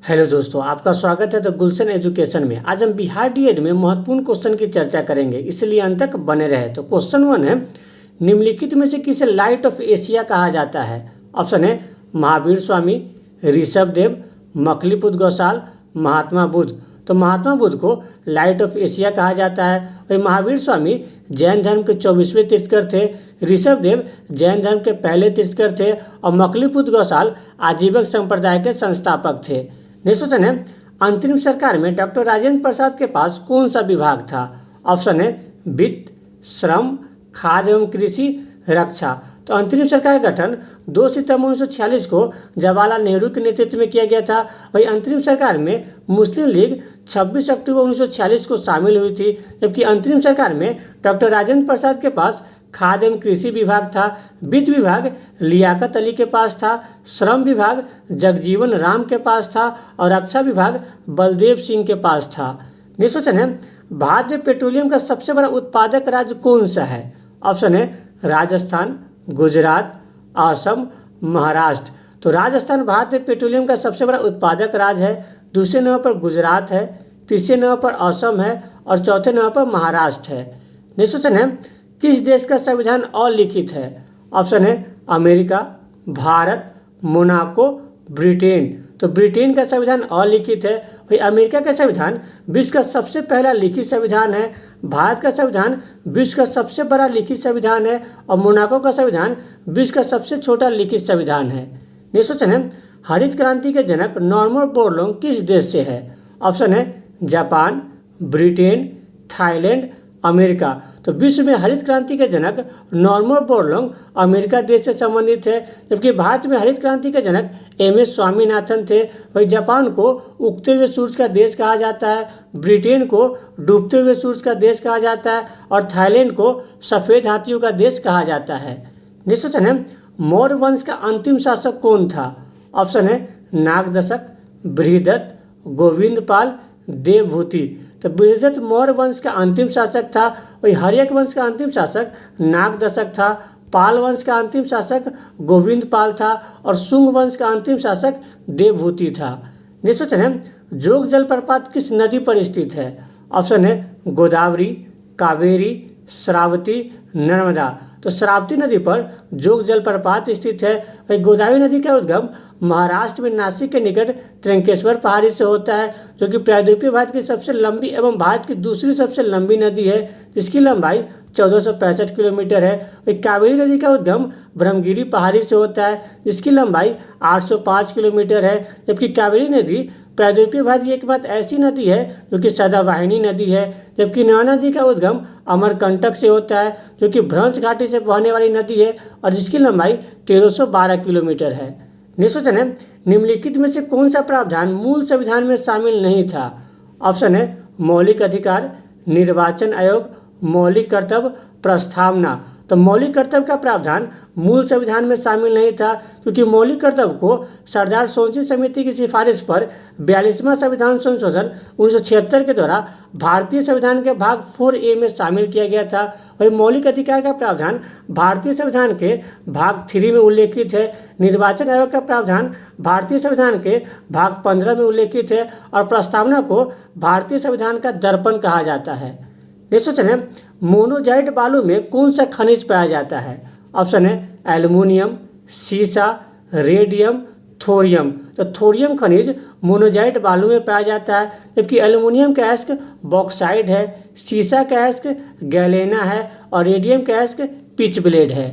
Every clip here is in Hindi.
हेलो दोस्तों, आपका स्वागत है द गुलशन एजुकेशन में। आज हम बिहार डीएड में महत्वपूर्ण क्वेश्चन की चर्चा करेंगे, इसलिए अंत तक बने रहे। तो क्वेश्चन 1 है, निम्नलिखित में से किसे लाइट ऑफ एशिया कहा जाता है? ऑप्शन है महावीर स्वामी, ऋषभ देव, मखलीपुत गौसाल, महात्मा बुद्ध। तो महात्मा बुद्ध को लाइट ऑफ एशिया कहा जाता है। वही महावीर स्वामी जैन धर्म के 24वें तीर्थंकर थे, ऋषभ देव जैन धर्म के पहले तीर्थंकर थे और मखलीपुत गौसाल आजीवक संप्रदाय के संस्थापक थे। नेक्स्ट क्वेश्चन है, अंतरिम सरकार में डॉक्टर राजेंद्र प्रसाद के पास कौन सा विभाग था? ऑप्शन है वित्त, श्रम, खाद्य एवं कृषि, रक्षा। तो अंतरिम सरकार का गठन 2 सितंबर 1946 को जवाहरलाल नेहरू के नेतृत्व में किया गया था। वही अंतरिम सरकार में मुस्लिम लीग 26 अक्टूबर 1946 को शामिल हुई थी, जबकि अंतरिम सरकार में डॉक्टर राजेंद्र प्रसाद के पास खाद्य एवं कृषि विभाग था, वित्त विभाग लियाकत अली के पास था, श्रम विभाग जगजीवन राम के पास था और रक्षा विभाग बलदेव सिंह के पास था। नेक्स्ट क्वेश्चन है, भारत में पेट्रोलियम का सबसे बड़ा उत्पादक राज्य कौन सा है? ऑप्शन है राजस्थान, गुजरात, असम, महाराष्ट्र। तो राजस्थान भारत में पेट्रोलियम का सबसे बड़ा उत्पादक राज्य है। दूसरे नंबर पर गुजरात है, तीसरे नंबर पर असम है और चौथे नंबर पर महाराष्ट्र है। नेक्स्ट क्वेश्चन है, किस देश का संविधान अलिखित है? ऑप्शन है अमेरिका, भारत, मोनाको, ब्रिटेन। तो ब्रिटेन का संविधान अलिखित है। वही अमेरिका का संविधान विश्व का सबसे पहला लिखित संविधान है, भारत का संविधान विश्व का सबसे बड़ा लिखित संविधान है और मोनाको का संविधान विश्व का सबसे छोटा लिखित संविधान है। नेक्स्ट क्वेश्चन है, हरित क्रांति के जनक नॉर्मन बोरलॉग किस देश से है? ऑप्शन है जापान, ब्रिटेन, थाईलैंड, अमेरिका। तो विश्व में हरित क्रांति के जनक नॉर्मन बोरलॉग अमेरिका देश से संबंधित है, जबकि भारत में हरित क्रांति के जनक एमएस स्वामीनाथन थे। वही जापान को उगते हुए सूरज का देश कहा जाता है, ब्रिटेन को डूबते हुए सूरज का देश कहा जाता है और थाईलैंड को सफ़ेद हाथियों का देश कहा जाता है। नेक्स्ट क्वेश्चन है, मौर्य वंश का अंतिम शासक कौन था? ऑप्शन है नागदशक, बृहदत्त, गोविंदपाल, देवभूति। तो बृहदत्त मौर्य वंश का अंतिम शासक था। वही हर्यक वंश का अंतिम शासक नागदशक था, पाल वंश का अंतिम शासक गोविंदपाल था और शुंग वंश का अंतिम शासक देवभूति था। नेक्स्ट क्वेश्चन है, जोग जलप्रपात किस नदी पर स्थित है? ऑप्शन है गोदावरी, कावेरी, श्रावती, नर्मदा। तो श्रावती नदी पर जोग जलप्रपात स्थित है। वही गोदावरी नदी का उद्गम महाराष्ट्र में नासिक के निकट त्र्यंकेश्वर पहाड़ी से होता है, जो कि प्रायद्वीपीय भारत की सबसे लंबी एवं भारत की दूसरी सबसे लंबी नदी है, जिसकी लंबाई 1465 किलोमीटर है। वही कावेरी नदी का उद्गम ब्रह्मगिरी पहाड़ी से होता है, जिसकी लंबाई 805 किलोमीटर है, जबकि कावेरी नदी प्रायद्वीपीय भारत की एकमात्र ऐसी नदी है जो कि सदावाहिनी नदी है। जबकि नर्मदा नदी का उद्गम अमरकंटक से होता है, जो कि भ्रंश घाटी से बहने वाली नदी है और जिसकी लंबाई 1312 किलोमीटर है। नेक्स्ट क्वेश्चन है, निम्नलिखित में से कौन सा प्रावधान मूल संविधान में शामिल नहीं था? ऑप्शन है मौलिक अधिकार, निर्वाचन आयोग, मौलिक कर्तव्य, प्रस्तावना। तो मौलिक कर्तव्य का प्रावधान मूल संविधान में शामिल नहीं था, क्योंकि मौलिक कर्तव्य को सरदार सोनसी समिति की सिफारिश पर 42वां संविधान संशोधन 1976 के द्वारा भारतीय संविधान के भाग 4A में शामिल किया गया था। वही मौलिक अधिकार का प्रावधान भारतीय संविधान के भाग 3 में उल्लेखित है। निर्वाचन आयोग का प्रावधान भारतीय संविधान के भाग 15 में उल्लेखित है और प्रस्तावना को भारतीय संविधान का दर्पण कहा जाता है। नेक्स्ट क्वेश्चन है, मोनोजाइट बालू में कौन सा खनिज पाया जाता है? ऑप्शन है एल्युमिनियम, सीसा, रेडियम, थोरियम। तो थोरियम खनिज मोनोजाइट बालू में पाया जाता है, जबकि एल्युमिनियम का अयस्क बॉक्साइड है, सीसा का अयस्क गैलेना है और रेडियम का अयस्क पिच ब्लेड है।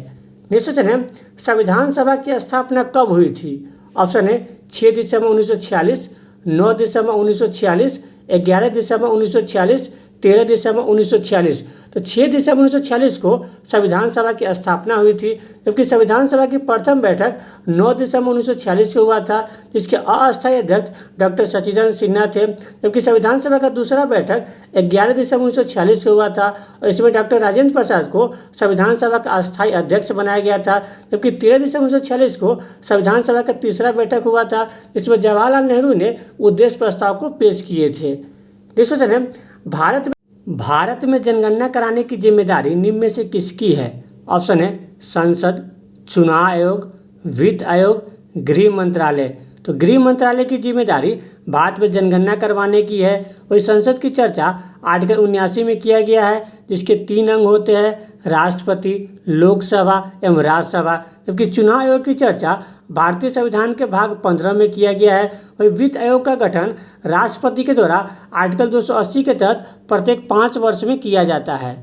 नेक्स्ट क्वेश्चन है, संविधान सभा की स्थापना कब हुई थी? ऑप्शन है 6 दिसंबर 1946, 9 दिसंबर 1946, 11 दिसंबर 1946, 13 दिसंबर 1946। तो 6 दिसंबर 1946 को संविधान सभा की स्थापना हुई थी, जबकि संविधान सभा की प्रथम बैठक 9 दिसंबर 1946 को हुआ था, जिसके अस्थायी अध्यक्ष डॉक्टर सचिदानंद सिन्हा थे। जबकि संविधान सभा का दूसरा बैठक 11 दिसंबर 1946 को हुआ था और इसमें डॉक्टर राजेंद्र प्रसाद को संविधान सभा का अस्थायी अध्यक्ष बनाया गया था। जबकि 13 दिसंबर 1946 को संविधान सभा का तीसरा बैठक हुआ था, जिसमें जवाहरलाल नेहरू ने उद्देश्य प्रस्ताव को पेश किए थे। नेक्स्ट क्वेश्चन है, भारत में जनगणना कराने की जिम्मेदारी निम्न में से किसकी है? ऑप्शन है संसद, चुनाव आयोग, वित्त आयोग, गृह मंत्रालय। तो गृह मंत्रालय की जिम्मेदारी भारत में जनगणना करवाने की है। वही संसद की चर्चा आर्टिकल 79 में किया गया है, जिसके 3 अंग होते हैं, राष्ट्रपति, लोकसभा एवं राज्यसभा। जबकि चुनाव आयोग की चर्चा भारतीय संविधान के भाग 15 में किया गया है। वही वित्त आयोग का गठन राष्ट्रपति के द्वारा आर्टिकल 280 के तहत प्रत्येक 5 वर्ष में किया जाता है।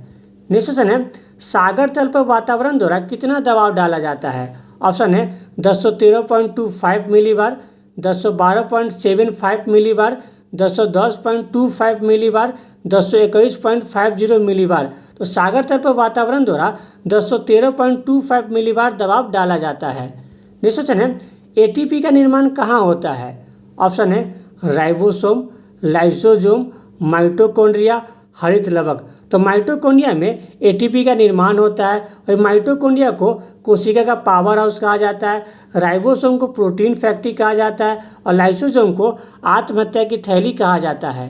नेक्स्ट क्वेश्चन है, सागर तल पर वातावरण द्वारा कितना दबाव डाला जाता है? ऑप्शन है 1013.25 मिलीबार, 1012.75 मिलीबार, 1010.25 मिलीबार, 1021.50 मिलीबार। तो सागर तल पर वातावरण द्वारा 1013.25 मिलीबार दबाव डाला जाता है। नेक्स्ट क्वेश्चन है, एटीपी का निर्माण कहाँ होता है? ऑप्शन है राइबोसोम, लाइसोसोम, माइटोकॉन्ड्रिया, हरित लवक। तो माइटोकॉन्ड्रिया में एटीपी का निर्माण होता है और माइटोकॉन्ड्रिया को कोशिका का पावर हाउस कहा जाता है, राइबोसोम को प्रोटीन फैक्ट्री कहा जाता है और लाइसोसोम को आत्महत्या की थैली कहा जाता है।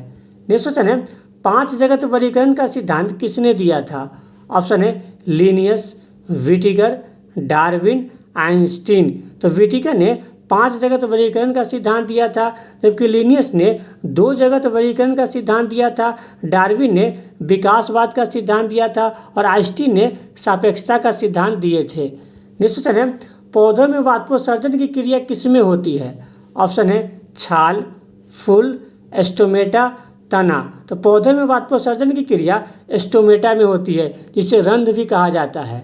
नेक्स्ट क्वेश्चन है, 5 जगत वर्गीकरण का सिद्धांत किसने दिया था? ऑप्शन है लिनियस, विटिकर, डार्विन, आइंस्टीन। तो विटिकर ने 5 जगत वर्गीकरण का सिद्धांत दिया था, जबकि लिनियस ने 2 जगत वर्गीकरण का सिद्धांत दिया था, डार्विन ने विकासवाद का सिद्धांत दिया था और आइंस्टीन ने सापेक्षता का सिद्धांत दिए थे। नेक्स्ट क्वेश्चन है, पौधों में वाष्पोत्सर्जन की क्रिया किसमें होती है? ऑप्शन है छाल, फूल, स्टोमेटा, तना। तो पौधों में वाष्पोत्सर्जन की क्रिया स्टोमेटा में होती है, जिसे रंध्र भी कहा जाता है।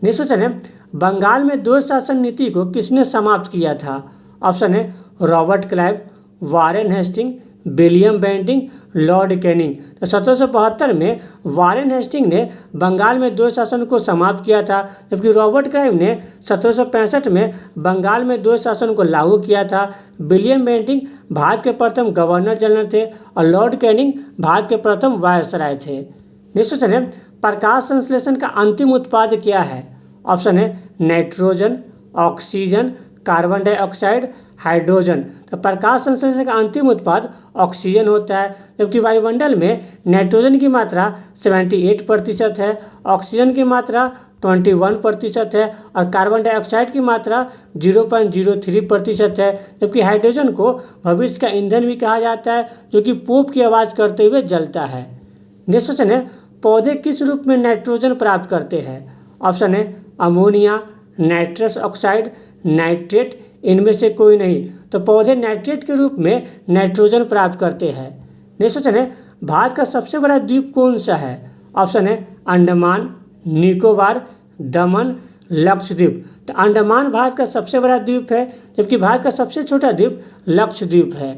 नेक्स्ट क्वेश्चन है, बंगाल में 2 शासन नीति को किसने समाप्त किया था? ऑप्शन है Robert Clive, Warren Hasting, William Bentinck, Lord Canning. तो 1772 में वारेन हेस्टिंग ने बंगाल में 2 शासन को समाप्त किया था, जबकि रॉबर्ट क्लाइव ने 1765 में बंगाल में 2 शासन को लागू किया था। विलियम बेंटिंग भारत के प्रथम गवर्नर जनरल थे और लॉर्ड कैनिंग भारत के प्रथम वायसराय थे। नेक्स्ट क्वेश्चन है, प्रकाश संश्लेषण का अंतिम उत्पाद क्या है? ऑप्शन है nitrogen, oxygen, carbon dioxide, hydrogen. तो प्रकाश संश्लेषण का अंतिम उत्पाद ऑक्सीजन होता है, जबकि वायुमंडल में नाइट्रोजन की मात्रा 78% है, ऑक्सीजन की मात्रा 21% है और कार्बन डाइऑक्साइड की मात्रा 0.03% है। जबकि हाइड्रोजन को भविष्य का ईंधन भी कहा जाता है, जो कि पोप की आवाज़ करते हुए जलता है। नेक्स्ट क्वेश्चन है, पौधे किस रूप में नाइट्रोजन प्राप्त करते हैं? ऑप्शन है अमोनिया, नाइट्रस ऑक्साइड, नाइट्रेट, इनमें से कोई नहीं। तो पौधे नाइट्रेट के रूप में नाइट्रोजन प्राप्त करते हैं। नेक्स्ट क्वेश्चन है, भारत का सबसे बड़ा द्वीप कौन सा है? ऑप्शन है अंडमान, निकोबार, दमन, लक्षद्वीप। तो अंडमान भारत का सबसे बड़ा द्वीप है, जबकि भारत का सबसे छोटा द्वीप लक्षद्वीप है।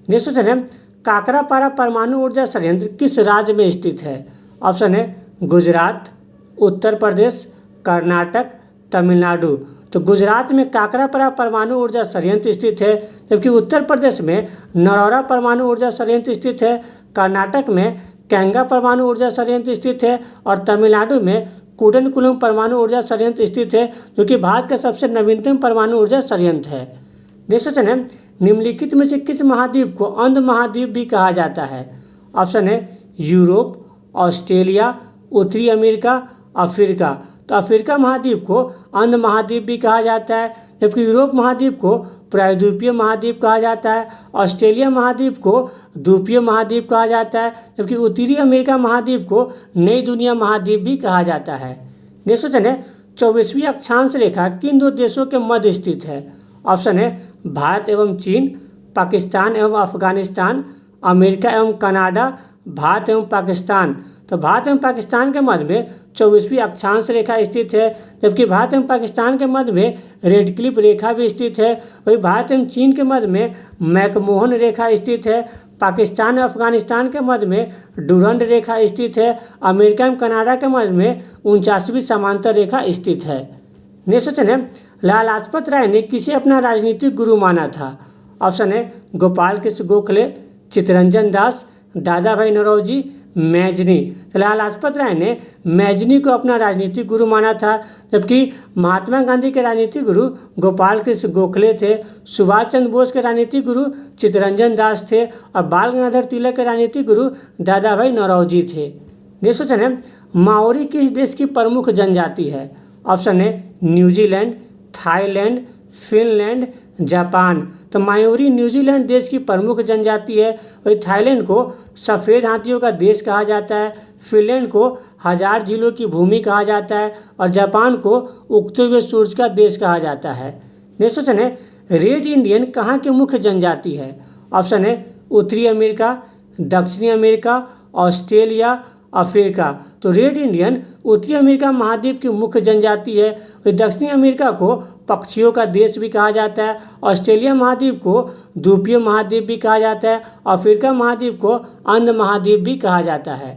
नेक्स्ट क्वेश्चन है, काकरापारा परमाणु ऊर्जा संयंत्र किस राज्य में स्थित है? ऑप्शन है गुजरात, उत्तर प्रदेश, कर्नाटक, तमिलनाडु। तो गुजरात में काकरापारा परमाणु ऊर्जा संयंत्र स्थित है, जबकि उत्तर प्रदेश में नरौरा परमाणु ऊर्जा संयंत्र स्थित है, कर्नाटक में कैंगा परमाणु ऊर्जा संयंत्र स्थित है और तमिलनाडु में कूडनकुलम परमाणु ऊर्जा संयंत्र स्थित है, जो कि भारत का सबसे नवीनतम परमाणु ऊर्जा संयंत्र है। नेक्स्ट क्वेश्चन है, निम्नलिखित में से किस महाद्वीप को अंध महाद्वीप भी कहा जाता है? ऑप्शन है यूरोप, ऑस्ट्रेलिया, उत्तरी अमेरिका, अफ्रीका। तो अफ्रीका महाद्वीप को अंध महाद्वीप भी कहा जाता है, जबकि यूरोप महाद्वीप को प्रायद्वीपीय महाद्वीप कहा जाता है, ऑस्ट्रेलिया महाद्वीप को द्वीपीय महाद्वीप कहा जाता है, जबकि उत्तरी अमेरिका महाद्वीप को नई दुनिया महाद्वीप भी कहा जाता है। नेक्स्ट क्वेश्चन है, 24वीं अक्षांश रेखा किन 2 देशों के मध्य स्थित है? ऑप्शन है भारत एवं चीन, पाकिस्तान एवं अफगानिस्तान, अमेरिका एवं कनाडा, भारत एवं पाकिस्तान। तो भारत एवं पाकिस्तान के मध्य में 24वीं अक्षांश रेखा स्थित है, जबकि भारत एवं पाकिस्तान के मध्य में रेड क्लिफ रेखा भी स्थित है। वही भारत एवं चीन के मध्य में मैकमोहन रेखा स्थित है, पाकिस्तान और अफगानिस्तान के मध्य में डुरंड रेखा स्थित है, अमेरिका एवं कनाडा के मध्य में 49वीं समांतर रेखा स्थित है। नेक्स्ट क्वेश्चन है, लाला लाजपत राय ने किसे अपना राजनीतिक गुरु माना था? ऑप्शन है गोपाल कृष्ण गोखले, चित्तरंजन दास, दादा भाई नौरोजी, मैजनी। तो लाला लाजपत राय ने मैजनी को अपना राजनीतिक गुरु माना था, जबकि महात्मा गांधी के राजनीतिक गुरु गोपाल कृष्ण गोखले थे, सुभाष चंद्र बोस के राजनीतिक गुरु चित्तरंजन दास थे और बाल गंगाधर तिलक के राजनीतिक गुरु दादा भाई नौरोजी थे। नेक्स्ट क्वेश्चन है, माओरी किस देश की प्रमुख जनजाति है? ऑप्शन है न्यूजीलैंड, थाईलैंड, फिनलैंड, जापान। तो मायोरी न्यूजीलैंड देश की प्रमुख जनजाति है। वही थाईलैंड को सफ़ेद हाथियों का देश कहा जाता है। फिनलैंड को हजार झीलों की भूमि कहा जाता है और जापान को उगते हुए सूरज का देश कहा जाता है। नेक्स्ट क्वेश्चन है, रेड इंडियन कहाँ की मुख्य जनजाति है? ऑप्शन है उत्तरी अमेरिका, दक्षिणी अमेरिका, ऑस्ट्रेलिया, अफ्रीका। तो रेड इंडियन उत्तरी अमेरिका महाद्वीप की मुख्य जनजाति है। दक्षिणी अमेरिका को पक्षियों का देश भी कहा जाता है, ऑस्ट्रेलिया महाद्वीप को द्वीपीय महाद्वीप भी कहा जाता है, अफ्रीका महाद्वीप को अंध महाद्वीप भी कहा जाता है।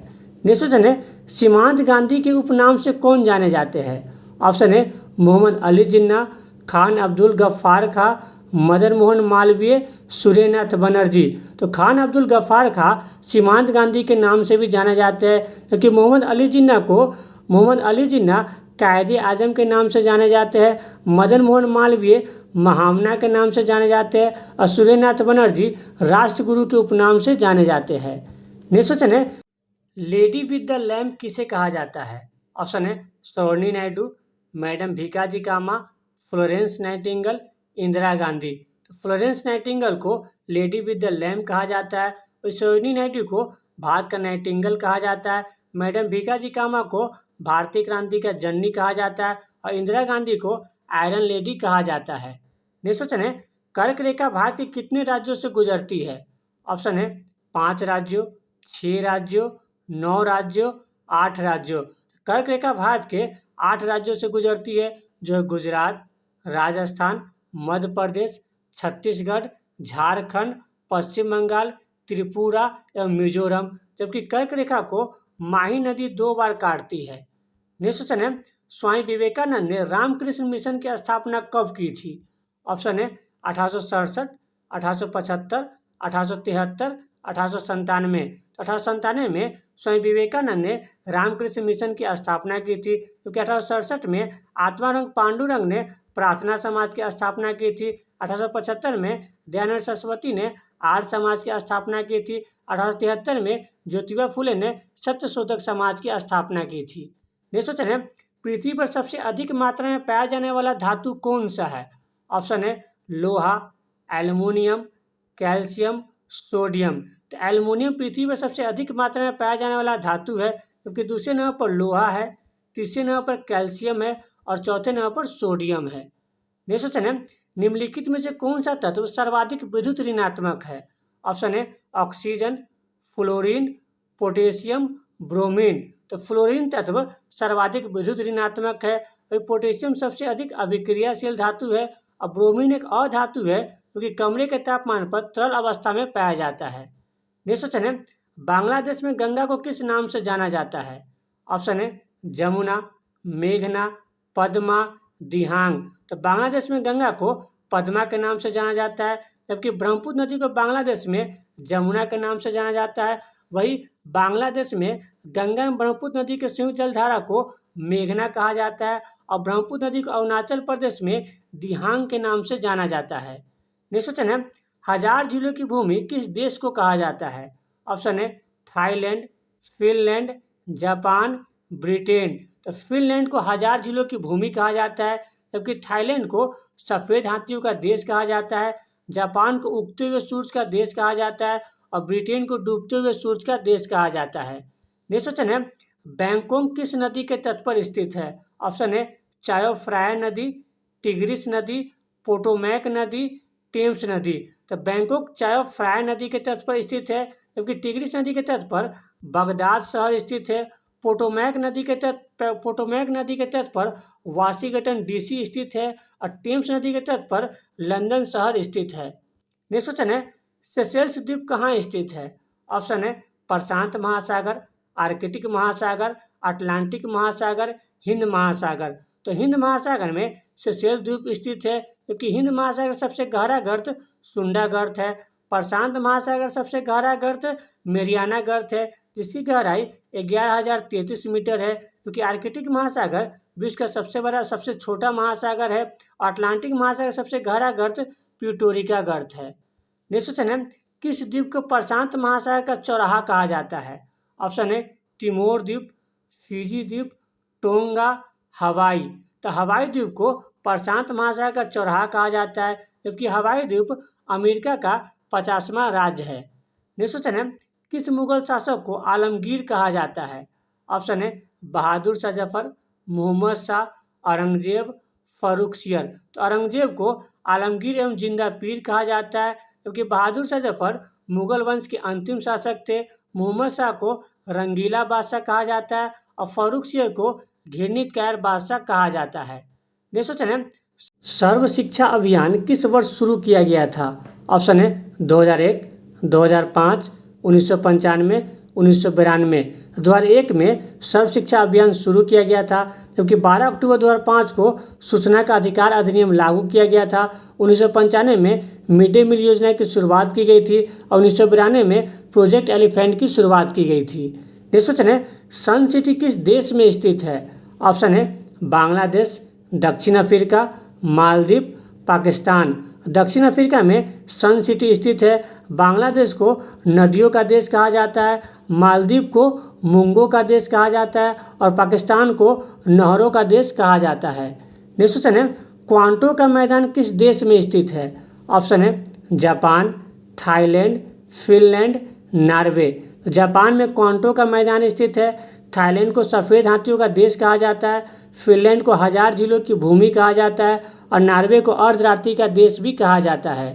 नेक्स्ट क्वेश्चन है, सीमांत गांधी के उपनाम से कौन जाने जाते हैं? ऑप्शन है मोहम्मद अली जिन्ना, खान अब्दुल गफ्फार खां, मदन मोहन मालवीय, सूर्यनाथ बनर्जी। तो खान अब्दुल गफ्फार खां सीमांत गांधी के नाम से भी जाने जाते हैं, क्योंकि मोहम्मद अली जिन्ना कायदे आजम के नाम से जाने जाते हैं, मदन मोहन मालवीय महामना के नाम से जाने जाते हैं और सूर्यनाथ बनर्जी राष्ट्रगुरु के उपनाम से जाने जाते हैं। नेक्स्ट क्वेश्चन है, लेडी विद द लैम्प किसे कहा जाता है? ऑप्शन है सरोजिनी नायडू, मैडम भीकाजी कामा, फ्लोरेंस नाइटिंगेल, इंदिरा गांधी। तो फ्लोरेंस नाइटिंगेल को लेडी विद द लैम्प कहा जाता है और सरोजिनी नायडू को भारत का नाइटिंगेल कहा जाता है। मैडम भीकाजी कामा को भारतीय क्रांति का जननी कहा जाता है और इंदिरा गांधी को आयरन लेडी कहा जाता है। नेक्स्ट क्वेश्चन है, कर्क रेखा भारत के कितने राज्यों से गुजरती है? ऑप्शन है 5 राज्यों, 6 राज्यों, 9 राज्यों, 8 राज्यों। कर्क रेखा भारत के 8 राज्यों से गुजरती है, जो है गुजरात, राजस्थान, मध्य प्रदेश, छत्तीसगढ़, झारखंड, पश्चिम बंगाल, त्रिपुरा एवं मिजोरम। जबकि कर्क रेखा को माही नदी 2 बार काटती है। नेक्स्ट क्वेश्चन है, स्वामी विवेकानंद ने रामकृष्ण मिशन की स्थापना कब की थी? ऑप्शन है 1867, 1875, 1873, 1897। 1897 में स्वामी विवेकानंद ने रामकृष्ण मिशन की स्थापना की थी, क्योंकि 1867 में आत्मारंग पांडुरंग ने प्रार्थना समाज की स्थापना की थी। 1875 में दयानंद सरस्वती ने आर्य समाज की स्थापना की थी। 1873 में ज्योतिबा फुले ने सत्यशोधक समाज की स्थापना की थी। नेक्स्ट क्वेश्चन है, पृथ्वी पर सबसे अधिक मात्रा में पाया जाने वाला धातु कौन सा है? ऑप्शन है लोहा, एल्युमिनियम, कैल्शियम, सोडियम। तो एल्युमिनियम पृथ्वी पर सबसे अधिक मात्रा में पाया जाने वाला धातु है, जबकि दूसरे नंबर पर लोहा है, तीसरे नंबर पर कैल्शियम है और चौथे नंबर पर सोडियम है। नेक्स्ट क्वेश्चन है, निम्नलिखित में से कौन सा तत्व सर्वाधिक विद्युत ऋणात्मक है? ऑप्शन है ऑक्सीजन, फ्लोरीन, पोटेशियम, ब्रोमीन। तो फ्लोरीन तत्व सर्वाधिक विद्युत ऋणात्मक है, और पोटेशियम सबसे अधिक अभिक्रियाशील धातु है और ब्रोमीन एक अधातु है, क्योंकि कमरे के तापमान पर तरल अवस्था में पाया जाता है। नेक्स्ट क्वेश्चन है, बांग्लादेश में गंगा को किस नाम से जाना जाता है? ऑप्शन है जमुना, मेघना, पद्मा, दिहांग। तो बांग्लादेश में गंगा को पद्मा के नाम से जाना जाता है, जबकि ब्रह्मपुत्र नदी को बांग्लादेश में जमुना के नाम से जाना जाता है। वही बांग्लादेश में गंगा एवं ब्रह्मपुत्र नदी के संयुक्त जलधारा को मेघना कहा जाता है और ब्रह्मपुत्र नदी को अरुणाचल प्रदेश में दिहांग के नाम से जाना जाता है। नेक्स्ट क्वेश्चन है, हजार झीलों की भूमि किस देश को कहा जाता है? ऑप्शन है थाईलैंड, फिनलैंड, जापान, ब्रिटेन। तो फिनलैंड को हजार झीलों की भूमि कहा जाता है, जबकि थाईलैंड को सफ़ेद हाथियों का देश कहा जाता है, जापान को उगते हुए सूरज का देश कहा जाता है और ब्रिटेन को डूबते हुए सूरज का देश कहा जाता है। नेक्स्ट क्वेश्चन है, बैंकॉक किस नदी के तट पर स्थित है? ऑप्शन है चायो फ्राया नदी, टिग्रिस नदी, पोटोमैक नदी, टेम्स नदी। तो बैंकॉक चायो फ्राया नदी के तट पर स्थित है, जबकि टिग्रिस नदी के तट पर बगदाद शहर स्थित है। पोटोमैक नदी के तट पर वाशिंगटन डीसी स्थित है और टेम्स नदी के तट पर लंदन शहर स्थित है। नेक्स्ट क्वेश्चन है, सेशेल्स द्वीप कहाँ स्थित है? ऑप्शन है प्रशांत महासागर, आर्कटिक महासागर, अटलांटिक महासागर, हिंद महासागर। तो हिंद महासागर में सेशेल्स द्वीप स्थित है, जबकि हिंद महासागर सबसे गहरा गर्त सुंडा गर्त है। प्रशांत महासागर सबसे गहरा गर्त मेरियाना गर्त है, जिसकी गहराई 11,033 मीटर है। क्योंकि आर्कटिक महासागर विश्व का सबसे छोटा महासागर है और अटलांटिक महासागर सबसे गहरा गर्त प्यूटोरिका गर्त है। नेक्स्ट क्वेश्चन है, किस द्वीप को प्रशांत महासागर का चौराहा कहा जाता है? ऑप्शन है तिमोर द्वीप, फिजी द्वीप, टोंगा, हवाई। तो हवाई द्वीप को प्रशांत महासागर का चौराहा कहा जाता है, जबकि हवाई द्वीप अमेरिका का 50वां राज्य है। नेक्स्ट क्वेश्चन है, किस मुगल शासक को आलमगीर कहा जाता है? ऑप्शन है बहादुर शाह जफर, मोहम्मद शाह, औरंगजेब, फर्रुखसियर। तो औरंगजेब को आलमगीर एवं जिंदा पीर कहा जाता है, क्योंकि बहादुर शाह जफर मुगल वंश के अंतिम शासक थे। मोहम्मद शाह को रंगीला बादशाह कहा जाता है और फर्रुखसियर को घृणित कायर बादशाह कहा जाता है। नेक्स्ट क्वेश्चन है, सर्व शिक्षा अभियान किस वर्ष शुरू किया गया था? ऑप्शन है 2001, 2005, 1995, 1992। 2001 में सर्व शिक्षा अभियान शुरू किया गया था, जबकि 12 अक्टूबर 2005 को सूचना का अधिकार अधिनियम लागू किया गया था। 1995 में मिड डे मील योजना की शुरुआत की गई थी और 1992 में प्रोजेक्ट एलिफेंट की शुरुआत की गई थी। नेक्स्ट क्वेश्चन है, सन सिटी किस देश में स्थित है? ऑप्शन है बांग्लादेश, दक्षिण अफ्रीका, मालदीव, पाकिस्तान। दक्षिण अफ्रीका में सन सिटी स्थित है। बांग्लादेश को नदियों का देश कहा जाता है, मालदीव को मूंगों का देश कहा जाता है और पाकिस्तान को नहरों का देश कहा जाता है। नेक्स्ट क्वेश्चन है, क्वांटो का मैदान किस देश में स्थित है? ऑप्शन है Japan, Thailand, Finland, Norway. Japan में क्वांटो का मैदान स्थित है। थाईलैंड को सफ़ेद हाथियों का देश कहा जाता है, फिनलैंड को 1000 जिलों की भूमि कहा जाता है और नॉर्वे को अर्धरात्रि का देश भी कहा जाता है।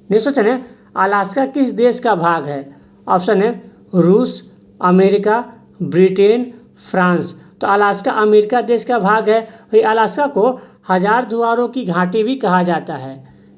नेक्स्ट क्वेश्चन है, अलास्का किस देश का भाग है? ऑप्शन है रूस, अमेरिका, ब्रिटेन, फ्रांस। तो अलास्का अमेरिका देश का भाग है। वही अलास्का को 1000 द्वारों की घाटी भी कहा जाता है।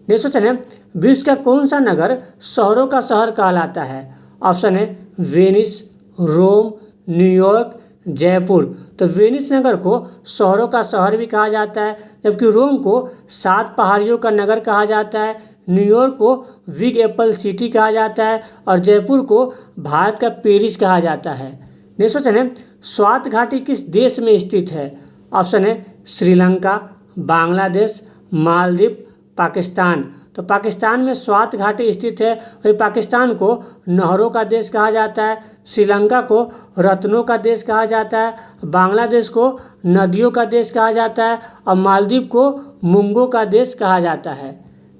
नेक्स्ट क्वेश्चन है, विश्व का कौन सा नगर शहरों का शहर कहलाता है? ऑप्शन है वेनिस, रोम, न्यूयॉर्क, जयपुर। तो वेनिस नगर को शहरों का शहर भी कहा जाता है, जबकि रोम को 7 पहाड़ियों का नगर कहा जाता है, न्यूयॉर्क को बिग एप्पल सिटी कहा जाता है और जयपुर को भारत का पेरिस कहा जाता है। नेक्स्ट क्वेश्चन है, स्वात घाटी किस देश में स्थित है? ऑप्शन है श्रीलंका, बांग्लादेश, मालदीव, पाकिस्तान। तो पाकिस्तान में स्वात घाटी स्थित है। वही पाकिस्तान को नहरों का देश कहा जाता है, श्रीलंका को रत्नों का देश कहा जाता है, बांग्लादेश को नदियों का देश कहा जाता है और मालदीव को मूंगों का देश कहा जाता है।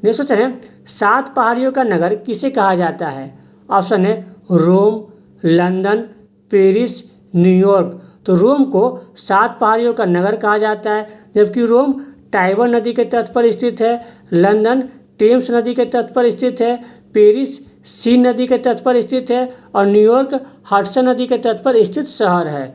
नेक्स्ट क्वेश्चन है, 7 पहाड़ियों का नगर किसे कहा जाता है? ऑप्शन है रोम, लंदन, पेरिस, न्यूयॉर्क। तो रोम को 7 पहाड़ियों का नगर कहा जाता है, जबकि रोम टाइबर नदी के तट पर स्थित है, लंदन टेम्स नदी के तट पर स्थित है, पेरिस सीन नदी के तट पर स्थित है और न्यूयॉर्क हडसन नदी के तट पर स्थित शहर है।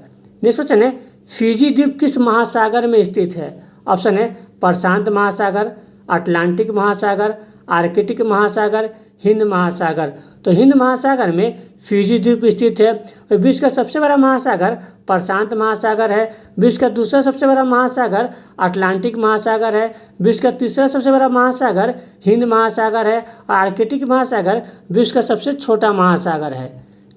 नेक्स्ट क्वेश्चन है, फिजी द्वीप किस महासागर में स्थित है? ऑप्शन है प्रशांत महासागर, अटलांटिक महासागर, आर्कटिक महासागर, हिंद महासागर। तो हिंद महासागर में फिजी द्वीप स्थित है। विश्व का सबसे बड़ा महासागर प्रशांत महासागर है। विश्व का दूसरा सबसे बड़ा महासागर अटलांटिक महासागर है। विश्व का तीसरा सबसे बड़ा महासागर हिंद महासागर है और आर्कटिक महासागर विश्व का सबसे छोटा महासागर है।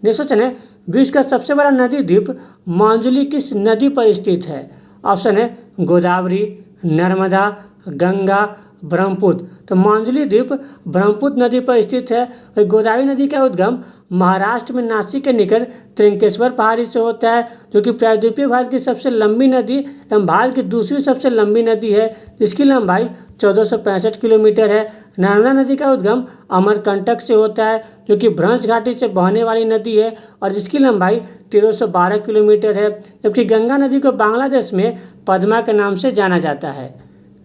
नेक्स्ट क्वेश्चन है, विश्व का सबसे बड़ा नदी द्वीप मांजुली किस नदी पर स्थित है? ऑप्शन है गोदावरी, नर्मदा, गंगा, ब्रह्मपुत्र। तो मांजुली द्वीप ब्रह्मपुत्र नदी पर स्थित है। गोदावरी नदी का उद्गम महाराष्ट्र में नासिक के निकट त्र्यंकेश्वर पहाड़ी से होता है, जो कि प्रायद्वीपीय भारत की सबसे लंबी नदी एवं भारत की दूसरी सबसे लंबी नदी है, जिसकी लंबाई 1465 किलोमीटर है। नर्मदा नदी का उद्गम अमरकंटक से होता है, जो कि भ्रंश घाटी से बहने वाली नदी है और जिसकी लंबाई 1312 किलोमीटर है। जबकि गंगा नदी को बांग्लादेश में पद्मा के नाम से जाना जाता है।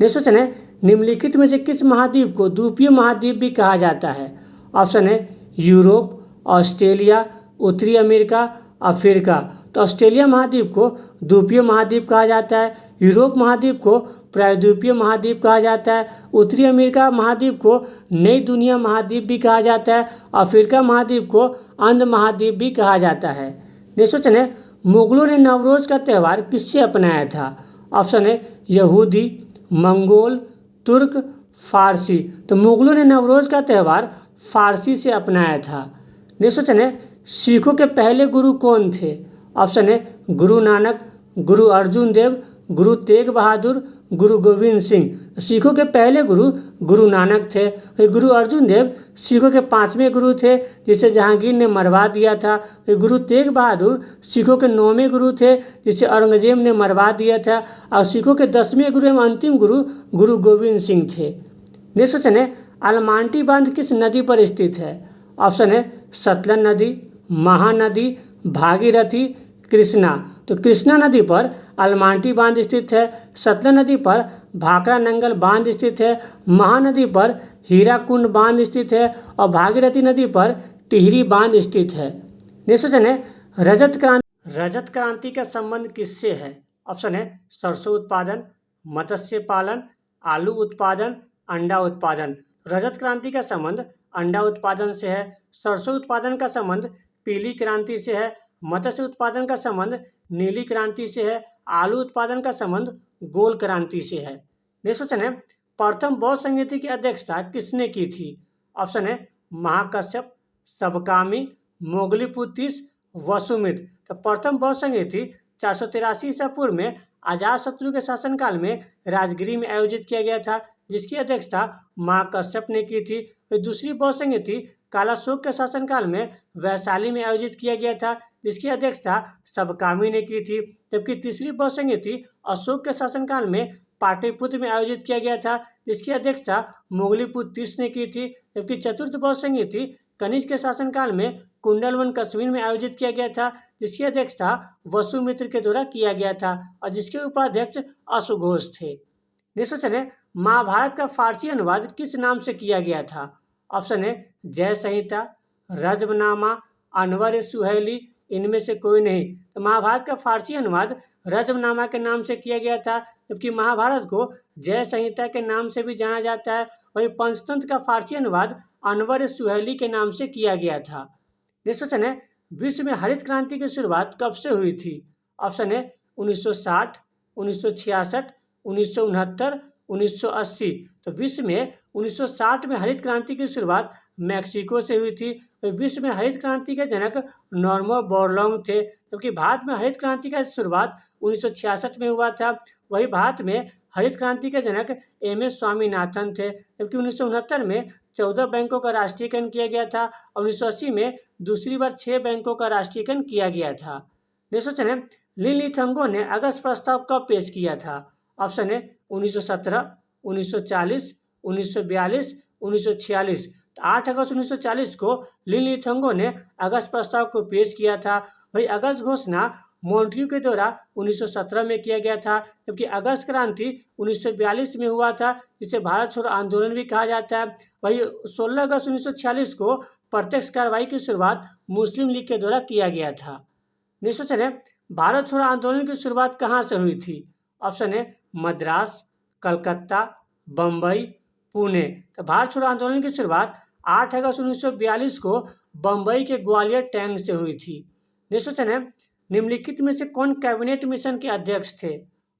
नेक्स्ट क्वेश्चन है, निम्नलिखित में से किस महाद्वीप को द्वीपीय महाद्वीप भी कहा जाता है? ऑप्शन है यूरोप, ऑस्ट्रेलिया, उत्तरी अमेरिका, अफ्रीका। तो ऑस्ट्रेलिया महाद्वीप को द्वीपीय महाद्वीप कहा जाता है, यूरोप महाद्वीप को प्रायद्वीपीय महाद्वीप कहा जाता है, उत्तरी अमेरिका महाद्वीप को नई दुनिया महाद्वीप भी कहा जाता है, अफ्रीका महाद्वीप को अंध महाद्वीप भी कहा जाता है। नेक्स्ट क्वेश्चन है, मुगलों ने नवरोज का त्यौहार किससे अपनाया था? ऑप्शन है यहूदी, मंगोल, तुर्क, फारसी। तो मुगलों ने नवरोज का त्यौहार फारसी से अपनाया था। नेक्स्ट क्वेश्चन है, सिखों के पहले गुरु कौन थे? ऑप्शन है गुरु नानक, गुरु अर्जुन देव, गुरु तेग बहादुर, गुरु गोविंद सिंह। सिखों के पहले गुरु गुरु नानक थे। वही गुरु अर्जुन देव सिखों के 5वें गुरु थे, जिसे जहांगीर ने मरवा दिया था। वही गुरु तेग बहादुर सिखों के 9वें गुरु थे, जिसे औरंगजेब ने मरवा दिया था। और सिखों के 10वें गुरु एवं अंतिम गुरु गुरु गोविंद सिंह थे। नेक्स्ट क्वेश्चन है, अलमांटी बांध किस नदी पर स्थित है? ऑप्शन है सतलज नदी, महानदी, भागीरथी, कृष्णा। तो कृष्णा नदी पर अलमांटी बांध स्थित है, सतलज नदी पर भाखड़ा नंगल बांध स्थित है, महानदी पर हीराकुंड बांध स्थित है और भागीरथी नदी पर टिहरी बांध स्थित है। नेक्स्ट क्वेश्चन है, रजत क्रांति का संबंध किससे है? ऑप्शन है सरसों उत्पादन, मत्स्य पालन, आलू उत्पादन, अंडा उत्पादन। रजत क्रांति का संबंध अंडा उत्पादन से है, सरसों उत्पादन का संबंध पीली क्रांति से है, मत्स्य उत्पादन का संबंध नीली क्रांति से है, आलू उत्पादन का संबंध गोल क्रांति से है। नेक्स्ट क्वेश्चन है, प्रथम बौद्ध संहिता की अध्यक्षता किसने की थी? ऑप्शन है महाकश्यप, सबकामी, मोगलीपुतीस, वसुमित्र। तो प्रथम बौद्ध संहिता 483 ईसा पूर्व में अजातशत्रु के शासनकाल में राजगिरी में आयोजित किया गया था, जिसकी अध्यक्षता महाकश्यप ने की थी। फिर दूसरी बौद्ध संहिता कालाशोक के शासनकाल में वैशाली में आयोजित किया गया था, जिसकी अध्यक्षता सबकामी ने की थी। जबकि तीसरी बौद्ध संहिता अशोक के शासनकाल में पाटलिपुत्र में आयोजित किया गया था, जिसकी अध्यक्षता मोगलीपुतीस ने की थी। जबकि चतुर्थ बौद्ध संहिता कनिष्क के शासनकाल में कुंडलवन कश्मीर में आयोजित किया गया था, जिसकी अध्यक्षता वसुमित्र के द्वारा किया गया था और जिसके उपाध्यक्ष अश्वघोष थे। नेक्स्ट क्वेश्चन है, महाभारत का फारसी अनुवाद किस नाम से किया गया था? ऑप्शन है जय संहिता, रजमनामा, अनवर सुहैली, इनमें से कोई नहीं। तो महाभारत का फारसी अनुवाद रजमनामा के नाम से किया गया था, जबकि महाभारत को जय संहिता के नाम से भी जाना जाता है। वहीं पंचतंत्र का फारसी अनुवाद अनवर सुहैली के नाम से किया गया था। नेक्स्ट क्वेश्चन है, विश्व में हरित क्रांति की शुरुआत कब से हुई थी? ऑप्शन है 1960, 1966, 1969, 1980। तो विश्व में 1960 में हरित क्रांति की शुरुआत मैक्सिको से हुई थी। विश्व में हरित क्रांति के जनक नॉर्मन बोरलॉन्ग थे, जबकि भारत में हरित क्रांति का शुरुआत 1966 में हुआ था। वही भारत में हरित क्रांति के जनक एम.एस. स्वामीनाथन थे, जबकि 1969 में 14 बैंकों का राष्ट्रीयकरण किया गया था और 1980 में दूसरी बार 6 बैंकों का राष्ट्रीयकरण किया गया था। नेक्स्ट क्वेश्चन है, लिन लिथंगो ने अगस्त प्रस्ताव कब पेश किया था? ऑप्शन है 1917, 1940, 1942, 1946। तो 8 अगस्त 1940 को लिन लिथंगो ने अगस्त प्रस्ताव को पेश किया था। वही अगस्त घोषणा मॉन्ट्रियो के द्वारा 1917 में किया गया था, जबकि अगस्त क्रांति 1942 में हुआ था, जिसे भारत छोड़ो आंदोलन भी कहा जाता है। वही 16 अगस्त 1946 को प्रत्यक्ष कार्रवाई की शुरुआत मुस्लिम लीग के द्वारा किया गया था। नेक्स्ट क्वेश्चन है, भारत छोड़ो आंदोलन की शुरुआत कहाँ से हुई थी? ऑप्शन है मद्रास, कलकत्ता, बम्बई, पुणे। तो भारत छोड़ो आंदोलन की शुरुआत 8 अगस्त 1942 को बम्बई के ग्वालियर टैंक से हुई थी। नेक्स्ट क्वेश्चन है, निम्नलिखित में से कौन कैबिनेट मिशन के अध्यक्ष थे?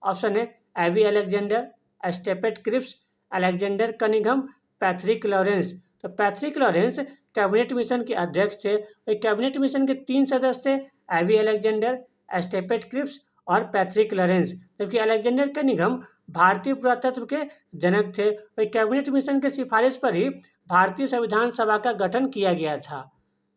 ऑप्शन है AB Alexander, Stafford Cripps, Alexander Cunningham, Patrick Lawrence. तो पैट्रिक लॉरेंस कैबिनेट मिशन के अध्यक्ष थे। कैबिनेट मिशन के 3 सदस्य थे, एबी अलेक्जेंडर, स्टेफेट क्रिप्स और पैट्रिक लॉरेंस, जबकि अलेक्जेंडर कनिंघम भारतीय पुरातत्व के जनक थे। वही कैबिनेट मिशन के सिफारिश पर ही भारतीय संविधान सभा का गठन किया गया था।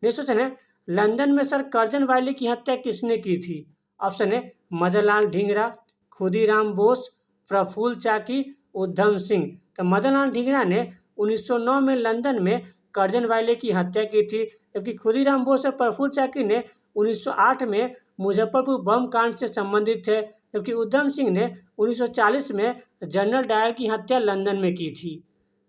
नेक्स्ट क्वेश्चन है, लंदन में सर कर्जन वायली की हत्या किसने की थी? ऑप्शन है मदनलाल ढींगरा, खुदीराम बोस, प्रफुल्ल चाकी, उधम सिंह। तो मदनलाल ढींगरा ने 1909 में लंदन में कर्जन वायली की हत्या की थी, जबकि खुदीराम बोस और प्रफुल्ल चाकी ने 1908 में मुजफ्फरपुर बम कांड से संबंधित थे, जबकि उधम सिंह ने 1940 में जनरल डायर की हत्या लंदन में की थी।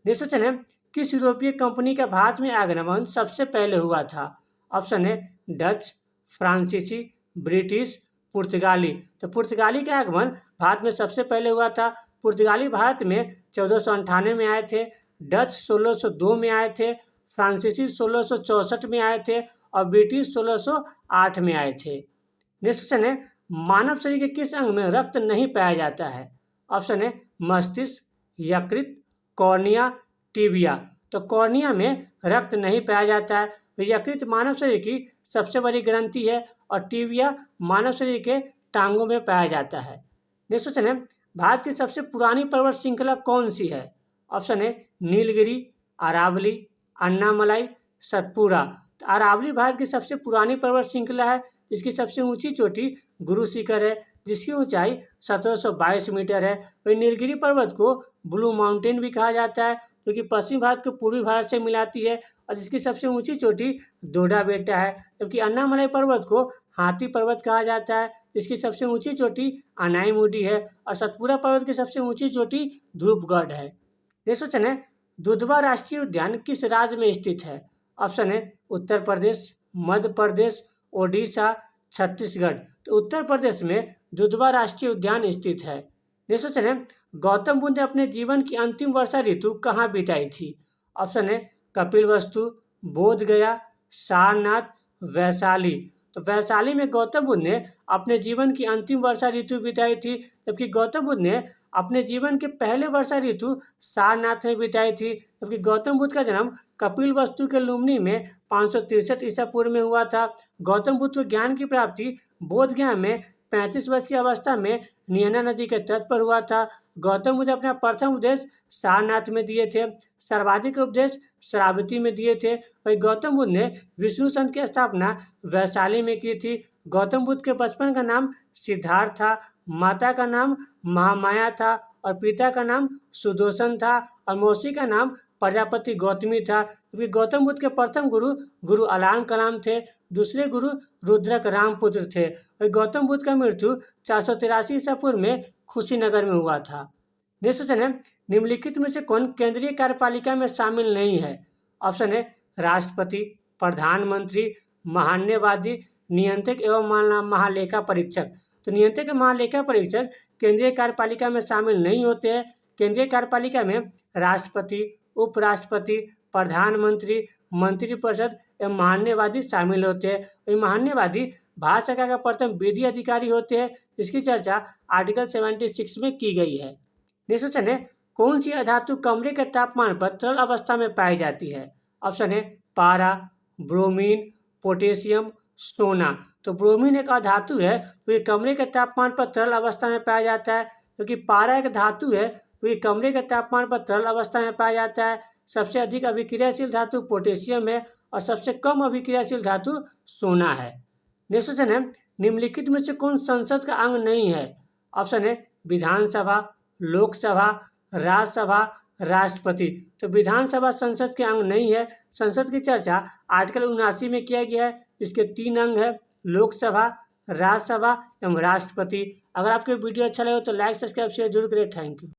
नेक्स्ट क्वेश्चन है, किस यूरोपीय कंपनी का भारत में आगमन सबसे पहले हुआ था? ऑप्शन है डच, फ्रांसीसी, ब्रिटिश, पुर्तगाली। तो पुर्तगाली का आगमन भारत में सबसे पहले हुआ था। पुर्तगाली भारत में 1498 में आए थे, डच 1602 में आए थे, फ्रांसीसी 1664 में आए थे और ब्रिटिश 1608 में आए थे। नेक्स्ट क्वेश्चन है, मानव शरीर के किस अंग में रक्त नहीं पाया जाता है? ऑप्शन है मस्तिष्क, यकृत, कॉर्निया, टिबिया। तो कॉर्निया में रक्त नहीं पाया जाता है। यकृत मानव शरीर की सबसे बड़ी ग्रंथि है और टिबिया मानव शरीर के टांगों में पाया जाता है। नेक्स्ट क्वेश्चन है, भारत की सबसे पुरानी पर्वत श्रृंखला कौन सी है? ऑप्शन है नीलगिरी, अरावली, अन्नामलाई, सतपुरा। तो अरावली भारत की सबसे पुरानी पर्वत श्रृंखला है। इसकी सबसे ऊंची चोटी गुरु शिखर है, जिसकी ऊंचाई 1722 मीटर है। वही नीलगिरी पर्वत को ब्लू माउंटेन भी कहा जाता है, जो कि पश्चिम भारत को पूर्वी भारत से मिलाती है और जिसकी सबसे ऊंची चोटी डोडा बेटा है। जबकि अन्नामलाई पर्वत को हाथी पर्वत कहा जाता है, इसकी सबसे ऊंची चोटी अनाईमुडी है और सतपुरा पर्वत की सबसे ऊंची चोटी ध्रुवगढ़ है। नेक्स्ट क्वेश्चन है, दुधवा राष्ट्रीय उद्यान किस राज्य में स्थित है? ऑप्शन है उत्तर प्रदेश, मध्य प्रदेश, ओडिशा, छत्तीसगढ़। तो उत्तर प्रदेश में दुधवा राष्ट्रीय उद्यान स्थित है। नेक्स्ट क्वेश्चन है, गौतम बुद्ध ने अपने जीवन की अंतिम वर्षा ऋतु कहाँ बिताई थी? ऑप्शन है कपिलवस्तु, बोधगया, सारनाथ, वैशाली। तो वैशाली में गौतम बुद्ध ने अपने जीवन की अंतिम वर्षा ऋतु बिताई थी, जबकि गौतम बुद्ध ने अपने जीवन के पहले वर्षा ऋतु सारनाथ में बिताई थी। जबकि गौतम बुद्ध का जन्म कपिलवस्तु के लुम्बिनी में 563 ईसा पूर्व में हुआ था। गौतम बुद्ध को ज्ञान की प्राप्ति बोधगया में 35 वर्ष की अवस्था में नियना नदी के तट पर हुआ था। गौतम बुद्ध अपना प्रथम उपदेश सारनाथ में दिए थे, सर्वाधिक उपदेश श्रावती में दिए थे। वही गौतम बुद्ध ने विष्णु संघ की स्थापना वैशाली में की थी। गौतम बुद्ध के बचपन का नाम सिद्धार्थ था, माता का नाम महामाया था और पिता का नाम सुदोषण था और मौसी का नाम प्रजापति गौतमी था। क्योंकि गौतम बुद्ध के प्रथम गुरु गुरु अलाम कलाम थे, दूसरे गुरु रुद्रक रामपुत्र थे। वही गौतम बुद्ध का मृत्यु 483 ईसा पूर्व में कुशीनगर में हुआ था। नेक्स्ट क्वेश्चन है, निम्नलिखित में से कौन केंद्रीय कार्यपालिका में शामिल नहीं है? ऑप्शन है राष्ट्रपति, प्रधानमंत्री, महान्यवादी, नियंत्रक एवं महालेखा परीक्षक। तो नियंत्रक एवं महालेखा परीक्षक केंद्रीय कार्यपालिका में शामिल नहीं होते हैं। केंद्रीय कार्यपालिका में राष्ट्रपति, उपराष्ट्रपति, प्रधानमंत्री, मंत्रिपरिषद एवं महान्यवादी शामिल होते हैं। वही महान्यवादी भारत सरकार का प्रथम विधि अधिकारी होते हैं, जिसकी चर्चा आर्टिकल 76 में की गई है। नेक्स्ट क्वेश्चन है, कौन सी अधातु कमरे के तापमान पर तरल अवस्था में पाई जाती है? ऑप्शन है पारा, ब्रोमीन, पोटेशियम, सोना। तो ब्रोमीन एक अधातु है, तो ये कमरे के तापमान पर तरल अवस्था में पाया जाता है। क्योंकि पारा एक धातु है, तो ये कमरे के तापमान पर तरल अवस्था में पाया जाता है। सबसे अधिक अभिक्रियाशील धातु पोटेशियम है और सबसे कम अभिक्रियाशील धातु सोना है। नेक्स्ट क्वेश्चन है, निम्नलिखित में से कौन संसद का अंग नहीं है? ऑप्शन है विधानसभा, लोकसभा, राज्यसभा, राष्ट्रपति। तो विधानसभा संसद के अंग नहीं है। संसद की चर्चा आर्टिकल 79 में किया गया है। इसके 3 अंग है, लोकसभा, राज्यसभा एवं राष्ट्रपति। अगर आपको वीडियो अच्छा लगे तो लाइक, सब्सक्राइब, शेयर जरूर करें। Thank you.